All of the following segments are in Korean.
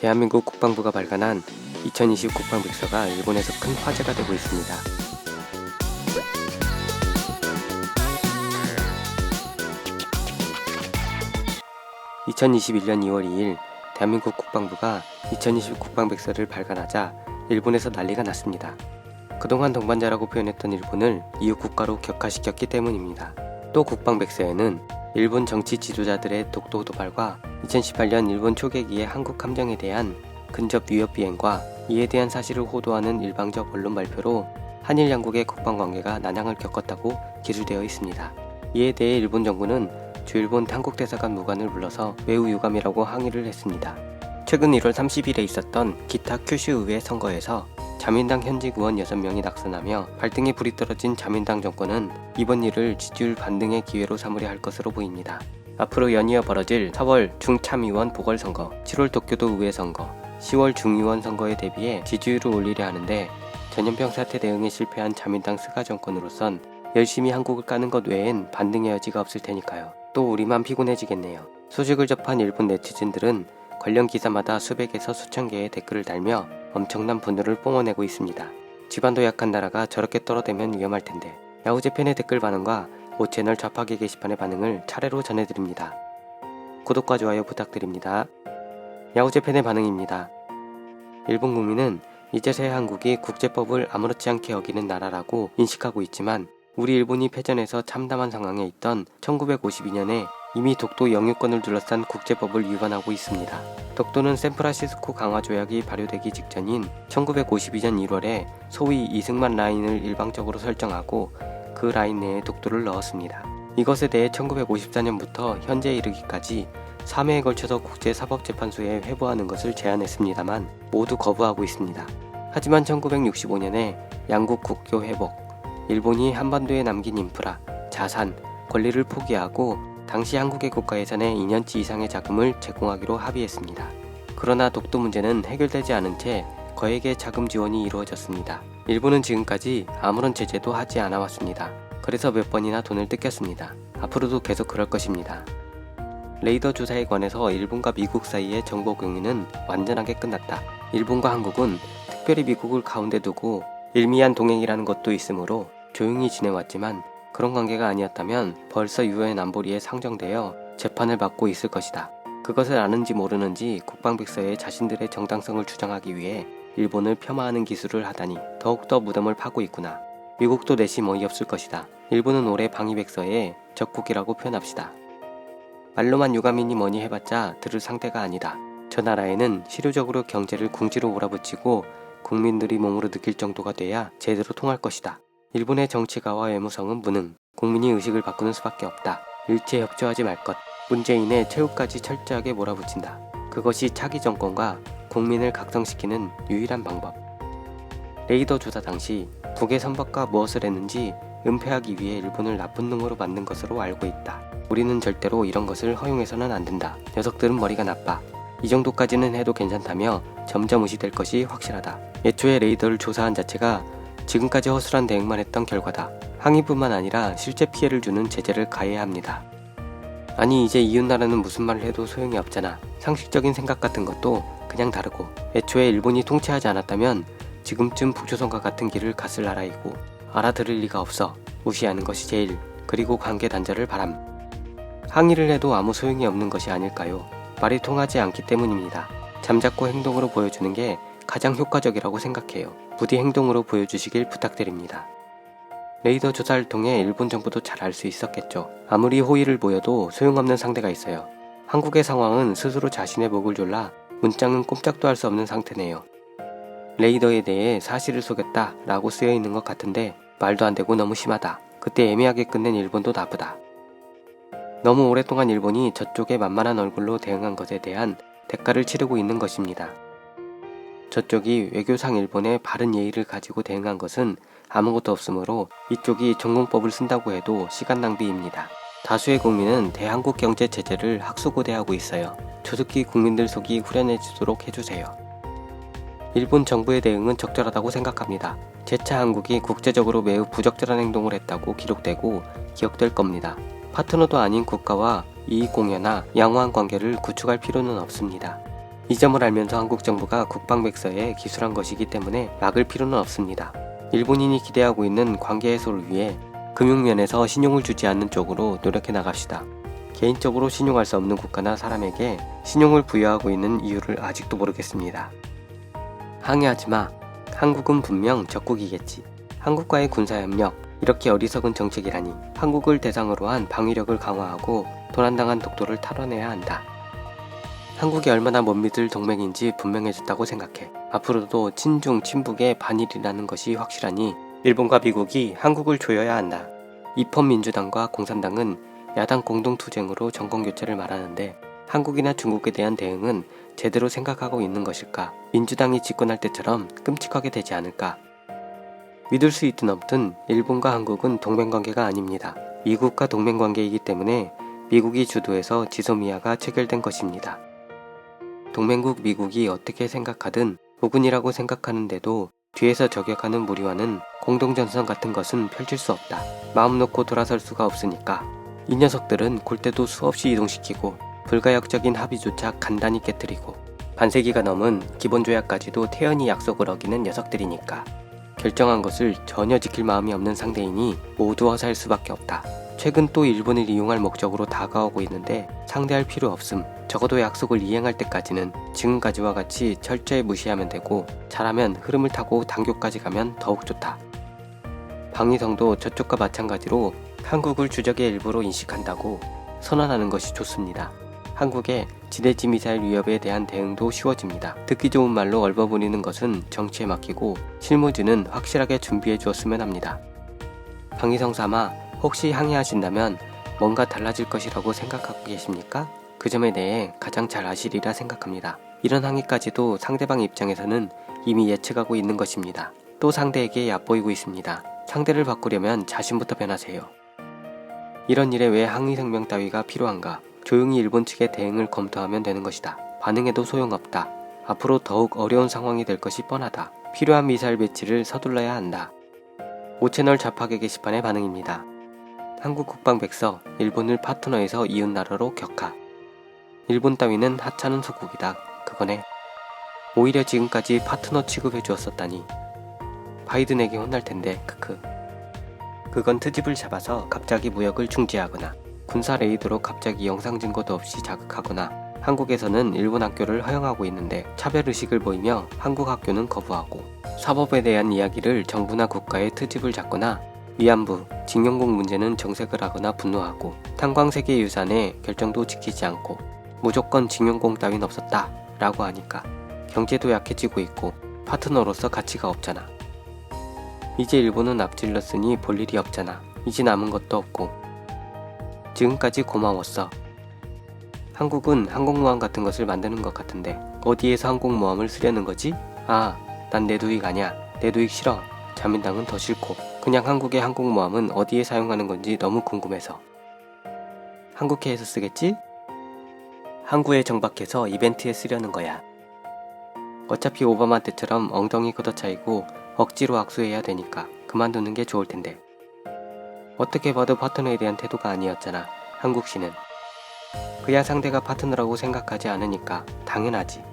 대한민국 국방부가 발간한 2020 국방백서가 일본에서 큰 화제가 되고 있습니다. (2021년 2월 2일) 대한민국 국방부가 2020 국방백서를 발간하자 일본에서 난리가 났습니다. 그동안 동반자라고 표현했던 일본을 이웃 국가로 격화시켰기 때문입니다. 또 국방백서에는 일본 정치 지도자들의 독도 도발과 2018년 일본 초계기의 한국 함정에 대한 근접 위협 비행과 이에 대한 사실을 호도하는 일방적 언론 발표로 한일 양국의 국방관계가 난항을 겪었다고 기술되어 있습니다. 이에 대해 일본 정부는 주일본 한국대사관 무관을 불러서 매우 유감이라고 항의를 했습니다. 최근 1월 30일에 있었던 기타 큐슈의회 선거에서 자민당 현직 의원 6명이 낙선하며 발등에 불이 떨어진 자민당 정권은 이번 일을 지지율 반등의 기회로 삼으려 할 것으로 보입니다. 앞으로 연이어 벌어질 4월 중참의원 보궐선거, 7월 도쿄도 의회 선거, 10월 중의원 선거에 대비해 지지율을 올리려 하는데 전염병 사태 대응에 실패한 자민당 스가 정권으로선 열심히 한국을 까는 것 외엔 반등의 여지가 없을 테니까요. 또 우리만 피곤해지겠네요. 소식을 접한 일본 네티즌들은 관련 기사마다 수백에서 수천 개의 댓글을 달며 엄청난 분노를 뿜어내고 있습니다. 지반도 약한 나라가 저렇게 떨어대면 위험할 텐데. 야후재팬의 댓글 반응과 5채널 좌파계 게시판의 반응을 차례로 전해드립니다. 구독과 좋아요 부탁드립니다. 야후재팬의 반응입니다. 일본 국민은 이제서야 한국이 국제법을 아무렇지 않게 여기는 나라라고 인식하고 있지만 우리 일본이 패전해서 참담한 상황에 있던 1952년에 이미 독도 영유권을 둘러싼 국제법을 위반하고 있습니다. 독도는 샌프란시스코 강화조약이 발효되기 직전인 1952년 1월에 소위 이승만 라인을 일방적으로 설정하고 그 라인 내에 독도를 넣었습니다. 이것에 대해 1954년부터 현재 이르기까지 3회에 걸쳐서 국제사법재판소에 회부하는 것을 제안했습니다만 모두 거부하고 있습니다. 하지만 1965년에 양국 국교 회복, 일본이 한반도에 남긴 인프라, 자산, 권리를 포기하고 당시 한국의 국가예산의 2년치 이상의 자금을 제공하기로 합의했습니다. 그러나 독도 문제는 해결되지 않은 채 거액의 자금 지원이 이루어졌습니다. 일본은 지금까지 아무런 제재도 하지 않아 왔습니다. 그래서 몇 번이나 돈을 뜯겼습니다. 앞으로도 계속 그럴 것입니다. 레이더 조사에 관해서 일본과 미국 사이의 정보 공유는 완전하게 끝났다. 일본과 한국은 특별히 미국을 가운데 두고 일미한 동행이라는 것도 있으므로 조용히 지내왔지만 그런 관계가 아니었다면 벌써 유엔 안보리에 상정되어 재판을 받고 있을 것이다. 그것을 아는지 모르는지 국방백서에 자신들의 정당성을 주장하기 위해 일본을 폄하하는 기술을 하다니 더욱더 무덤을 파고 있구나. 미국도 내심 어이없을 것이다. 일본은 올해 방위백서에 적국이라고 표현합시다. 말로만 유감이니 뭐니 해봤자 들을 상태가 아니다. 저 나라에는 실효적으로 경제를 궁지로 몰아붙이고 국민들이 몸으로 느낄 정도가 돼야 제대로 통할 것이다. 일본의 정치가와 외무성은 무능, 국민이 의식을 바꾸는 수밖에 없다. 일체 협조하지 말 것, 문재인의 최후까지 철저하게 몰아붙인다. 그것이 차기 정권과 국민을 각성시키는 유일한 방법. 레이더 조사 당시 북의 선박과 무엇을 했는지 은폐하기 위해 일본을 나쁜 놈으로 만든 것으로 알고 있다. 우리는 절대로 이런 것을 허용해서는 안 된다. 녀석들은 머리가 나빠. 이 정도까지는 해도 괜찮다며 점점 의시될 것이 확실하다. 애초에 레이더를 조사한 자체가 지금까지 허술한 대응만 했던 결과다. 항의뿐만 아니라 실제 피해를 주는 제재를 가해야 합니다. 아니 이제 이웃나라는 무슨 말을 해도 소용이 없잖아. 상식적인 생각 같은 것도 그냥 다르고 애초에 일본이 통치하지 않았다면 지금쯤 북조선과 같은 길을 갔을 나라이고 알아들을 리가 없어. 무시하는 것이 제일. 그리고 관계 단절을 바람. 항의를 해도 아무 소용이 없는 것이 아닐까요? 말이 통하지 않기 때문입니다. 잠자코 행동으로 보여주는 게 가장 효과적이라고 생각해요. 부디 행동으로 보여주시길 부탁드립니다. 레이더 조사를 통해 일본 정부도 잘 알 수 있었겠죠. 아무리 호의를 보여도 소용없는 상대가 있어요. 한국의 상황은 스스로 자신의 목을 졸라 문장은 꼼짝도 할 수 없는 상태네요. 레이더에 대해 사실을 속였다 라고 쓰여있는 것 같은데 말도 안 되고 너무 심하다. 그때 애매하게 끝낸 일본도 나쁘다. 너무 오랫동안 일본이 저쪽의 만만한 얼굴로 대응한 것에 대한 대가를 치르고 있는 것입니다. 저쪽이 외교상 일본의 바른 예의를 가지고 대응한 것은 아무것도 없으므로 이쪽이 전공법을 쓴다고 해도 시간 낭비입니다. 다수의 국민은 대한국 경제 제재를 학수고대하고 있어요. 조숙기 국민들 속이 후련해지도록 해주세요. 일본 정부의 대응은 적절하다고 생각합니다. 재차 한국이 국제적으로 매우 부적절한 행동을 했다고 기록되고 기억될 겁니다. 파트너도 아닌 국가와 이익공여나 양호한 관계를 구축할 필요는 없습니다. 이 점을 알면서 한국 정부가 국방백서에 기술한 것이기 때문에 막을 필요는 없습니다. 일본인이 기대하고 있는 관계 해소를 위해 금융면에서 신용을 주지 않는 쪽으로 노력해 나갑시다. 개인적으로 신용할 수 없는 국가나 사람에게 신용을 부여하고 있는 이유를 아직도 모르겠습니다. 항의하지 마. 한국은 분명 적국이겠지. 한국과의 군사협력, 이렇게 어리석은 정책이라니. 한국을 대상으로 한 방위력을 강화하고 도난당한 독도를 탈환해야 한다. 한국이 얼마나 못 믿을 동맹인지 분명해졌다고 생각해. 앞으로도 친중, 친북의 반일이라는 것이 확실하니 일본과 미국이 한국을 조여야 한다. 입헌민주당과 공산당은 야당 공동투쟁으로 정권교체를 말하는데 한국이나 중국에 대한 대응은 제대로 생각하고 있는 것일까? 민주당이 집권할 때처럼 끔찍하게 되지 않을까? 믿을 수 있든 없든 일본과 한국은 동맹관계가 아닙니다. 미국과 동맹관계이기 때문에 미국이 주도해서 지소미아가 체결된 것입니다. 동맹국 미국이 어떻게 생각하든 오군이라고 생각하는데도 뒤에서 저격하는 무리와는 공동전선 같은 것은 펼칠 수 없다. 마음 놓고 돌아설 수가 없으니까. 이 녀석들은 골대도 수없이 이동시키고 불가역적인 합의조차 간단히 깨뜨리고 반세기가 넘은 기본조약까지도 태연히 약속을 어기는 녀석들이니까. 결정한 것을 전혀 지킬 마음이 없는 상대이니 모두 허사할 수밖에 없다. 최근 또 일본을 이용할 목적으로 다가오고 있는데 상대할 필요 없음. 적어도 약속을 이행할 때까지는 지금까지와 같이 철저히 무시하면 되고 잘하면 흐름을 타고 당교까지 가면 더욱 좋다. 방위성도 저쪽과 마찬가지로 한국을 주적의 일부로 인식한다고 선언하는 것이 좋습니다. 한국의 지대지 미사일 위협에 대한 대응도 쉬워집니다. 듣기 좋은 말로 얼버무리는 것은 정치에 맡기고 실무진은 확실하게 준비해 주었으면 합니다. 방위성 삼아 혹시 항의하신다면 뭔가 달라질 것이라고 생각하고 계십니까? 그 점에 대해 가장 잘 아시리라 생각합니다. 이런 항의까지도 상대방 입장에서는 이미 예측하고 있는 것입니다. 또 상대에게 얕보이고 있습니다. 상대를 바꾸려면 자신부터 변하세요. 이런 일에 왜 항의 성명 따위가 필요한가? 조용히 일본 측의 대응을 검토하면 되는 것이다. 반응해도 소용없다. 앞으로 더욱 어려운 상황이 될 것이 뻔하다. 필요한 미사일 배치를 서둘러야 한다. 5채널 좌파계 게시판의 반응입니다. 한국 국방백서, 일본을 파트너에서 이웃나라로 격하. 일본 따위는 하찮은 소국이다. 그거네. 오히려 지금까지 파트너 취급해 주었었다니. 바이든에게 혼날 텐데, 크크. 그건 트집을 잡아서 갑자기 무역을 중지하거나 군사 레이드로 갑자기 영상 증거도 없이 자극하거나 한국에서는 일본 학교를 허용하고 있는데 차별의식을 보이며 한국 학교는 거부하고 사법에 대한 이야기를 정부나 국가의 트집을 잡거나 위안부, 징용공 문제는 정색을 하거나 분노하고 탄광세계유산의 결정도 지키지 않고 무조건 징용공 따윈 없었다 라고 하니까 경제도 약해지고 있고 파트너로서 가치가 없잖아. 이제 일본은 앞질렀으니 볼 일이 없잖아. 이제 남은 것도 없고. 지금까지 고마웠어. 한국은 항공모함 같은 것을 만드는 것 같은데 어디에서 항공모함을 쓰려는 거지? 아, 난 내두익 아냐. 내두익 싫어. 자민당은 더 싫고 그냥 한국의 항공모함은 어디에 사용하는 건지 너무 궁금해서. 한국해에서 쓰겠지? 항구에 정박해서 이벤트에 쓰려는 거야. 어차피 오바마 때처럼 엉덩이 걷어차이고 억지로 악수해야 되니까 그만두는 게 좋을 텐데. 어떻게 봐도 파트너에 대한 태도가 아니었잖아. 한국시는. 그야 상대가 파트너라고 생각하지 않으니까 당연하지.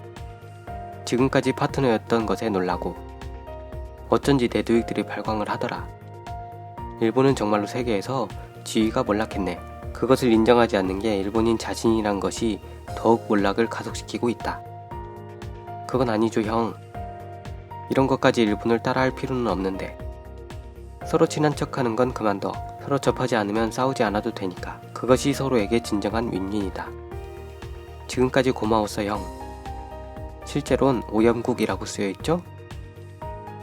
지금까지 파트너였던 것에 놀라고 어쩐지 내두익들이 발광을 하더라. 일본은 정말로 세계에서 지위가 몰락했네. 그것을 인정하지 않는 게 일본인 자신이란 것이 더욱 몰락을 가속시키고 있다. 그건 아니죠 형. 이런 것까지 일본을 따라할 필요는 없는데. 서로 친한 척하는 건 그만둬. 서로 접하지 않으면 싸우지 않아도 되니까. 그것이 서로에게 진정한 윈윈이다. 지금까지 고마웠어 형. 실제론 오염국이라고 쓰여있죠?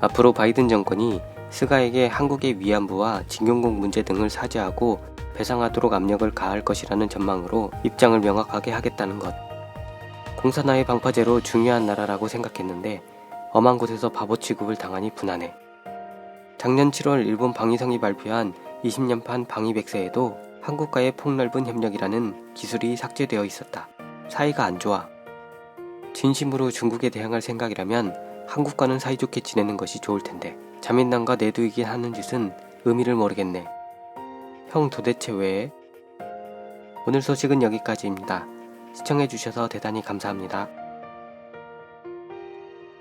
앞으로 바이든 정권이 스가에게 한국의 위안부와 징용공 문제 등을 사죄하고 배상하도록 압력을 가할 것이라는 전망으로 입장을 명확하게 하겠다는 것. 공산화의 방파제로 중요한 나라라고 생각했는데 엄한 곳에서 바보 취급을 당하니 분하네. 작년 7월 일본 방위성이 발표한 20년판 방위백서에도 한국과의 폭넓은 협력이라는 기술이 삭제되어 있었다. 사이가 안 좋아. 진심으로 중국에 대항할 생각이라면 한국과는 사이좋게 지내는 것이 좋을 텐데 자민당과 내두이긴 하는 짓은 의미를 모르겠네. 형 도대체 왜? 오늘 소식은 여기까지입니다. 시청해주셔서 대단히 감사합니다.